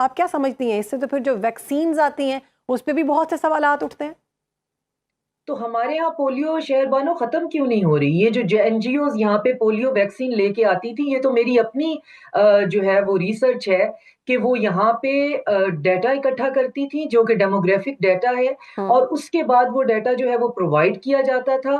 आप क्या समझती हैं इससे? तो फिर जो वैक्सीन्स आती हैं उस पे भी बहुत से सवालात उठते हैं। तो हमारे यहाँ पोलियो शहरबानो खत्म क्यों नहीं हो रही? ये जो एनजीओज यहाँ पे पोलियो वैक्सीन लेके आती थी, ये तो मेरी अपनी जो है वो रिसर्च है कि वो यहाँ पे डाटा इकट्ठा करती थी जो कि डेमोग्राफिक डाटा है, हम्म। और उसके बाद वो डाटा जो है वो प्रोवाइड किया जाता था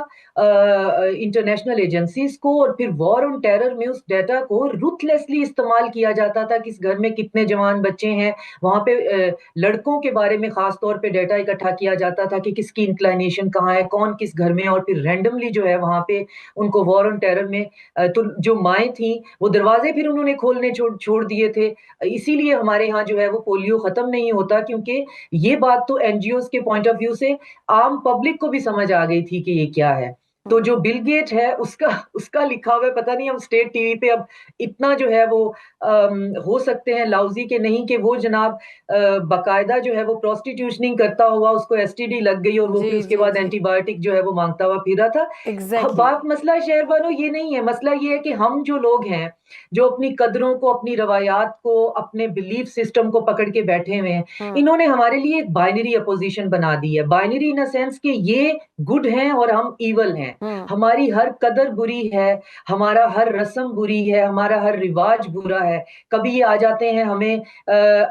इंटरनेशनल एजेंसीज को, और फिर वॉर ऑन टेरर में उस डाटा को रुथलेसली इस्तेमाल किया जाता था। किस घर में कितने जवान बच्चे हैं, वहां पे लड़कों के बारे में खास तौर पे डाटा इकट्ठा किया जाता था कि किसकी इंक्लाइनेशन कहाँ है, कौन किस घर में, और फिर रैंडमली जो है वहां पे उनको वॉर ऑन टेरर में तो जो माएँ थी वो दरवाजे फिर उन्होंने खोलने छोड़ छोड़ दिए थे। इसीलिए हमारे यहाँ जो है वो पोलियो खत्म नहीं होता, क्योंकि ये बात तो एनजीओज के पॉइंट ऑफ व्यू से आम पब्लिक को भी समझ आ गई थी कि ये क्या है। तो जो बिल गेट है उसका उसका लिखा हुआ है, पता नहीं हम स्टेट टीवी पे अब इतना जो है वो हो सकते हैं लाउजी के नहीं कि वो जनाब बाकायदा जो है वो प्रोस्टिट्यूशनिंग करता हुआ उसको एसटीडी लग गई और वो जी फिर उसके जी बाद जी। एंटीबायोटिक जो है वो मांगता हुआ फिर रहा था। अब एग्जैक्टली। बात मसला शहरबानो ये नहीं है, मसला ये है कि हम जो लोग हैं जो अपनी कदरों को, अपनी रवायात को, अपने बिलीफ सिस्टम को पकड़ के बैठे हुए हैं, हम्म। इन्होंने हमारे लिए एक बाइनरी अपोजिशन बना दी है। बाइनरी इन अ सेंस कि ये गुड हैं और हम इवल हैं। हम्म। हमारी हर कदर बुरी है, हमारा हर रस्म बुरी है, हमारा हर रिवाज बुरा है। कभी ये आ जाते हैं हमें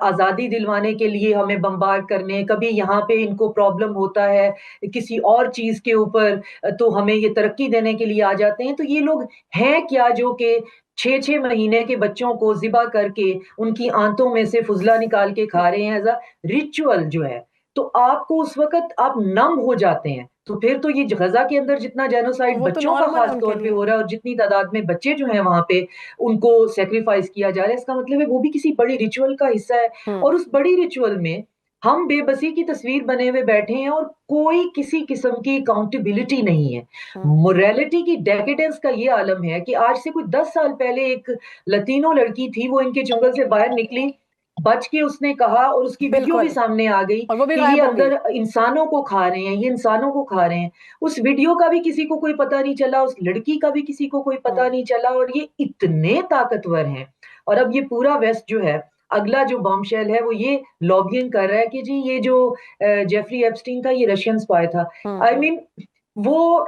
आजादी दिलवाने के लिए हमें बम्बार्ड करने, कभी यहाँ पे इनको प्रॉब्लम होता है किसी और चीज के ऊपर तो हमें ये तरक्की देने के लिए आ जाते हैं। तो ये लोग हैं क्या जो कि 6-6 महीने के बच्चों को ज़िबा करके उनकी आंतों में से फुजला निकाल के खा रहे हैं एज़ अ रिचुअल जो है। तो आपको उस वक़्त आप नम हो जाते हैं। तो फिर तो ये गज़ा के अंदर जितना जेनोसाइड वो तो बच्चों का नॉर्मल है ख़ास उनके तौर पे लिए। हो रहा है और जितनी तादाद में बच्चे जो हैं वहाँ पे उनको सैक्रिफाइस किया जा रहा है, इसका मतलब है वो भी किसी बड़ी रिचुअल का हिस्सा है। हम्म। और उस बड़ी रिचुअल में हम बेबसी की तस्वीर बने हुए बैठे हैं और कोई किसी किस्म की अकाउंटेबिलिटी नहीं है। हम्म। मोरालिटी की डेकेडेंस का ये आलम है कि आज से कोई 10 साल पहले एक लतीनो लड़की थी, वो इनके जंगल से बाहर निकली, बच के उसने कहा और उसकी वीडियो भी बिल्कुल। सामने आ गई और वो भी कि ये गायब हो गई। अंदर इंसानों को खा रहे हैं, ये इंसानों को खा रहे हैं। उस वीडियो का भी किसी को कोई पता नहीं चला, उस लड़की का भी किसी को कोई पता हम्म। नहीं चला, और ये इतने ताकतवर हैं। और अब ये पूरा वेस्ट जो है, अगला जो बॉम्बशेल है वो ये लॉबिंग कर रहा है कि जी ये जो जेफरी एप्स्टीन था ये रशियन स्पाई था। आई हम्म। मीन वो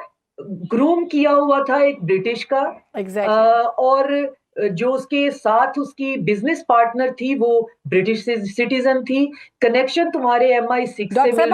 ग्रूम किया हुआ था एक ब्रिटिश का, एग्जैक्टली। और जो उसके साथ उसकी बिजनेस पार्टनर थी वो ब्रिटिश सिटीजन थी। कनेक्शन तुम्हारे MI6 से डॉक्टर साहब मिल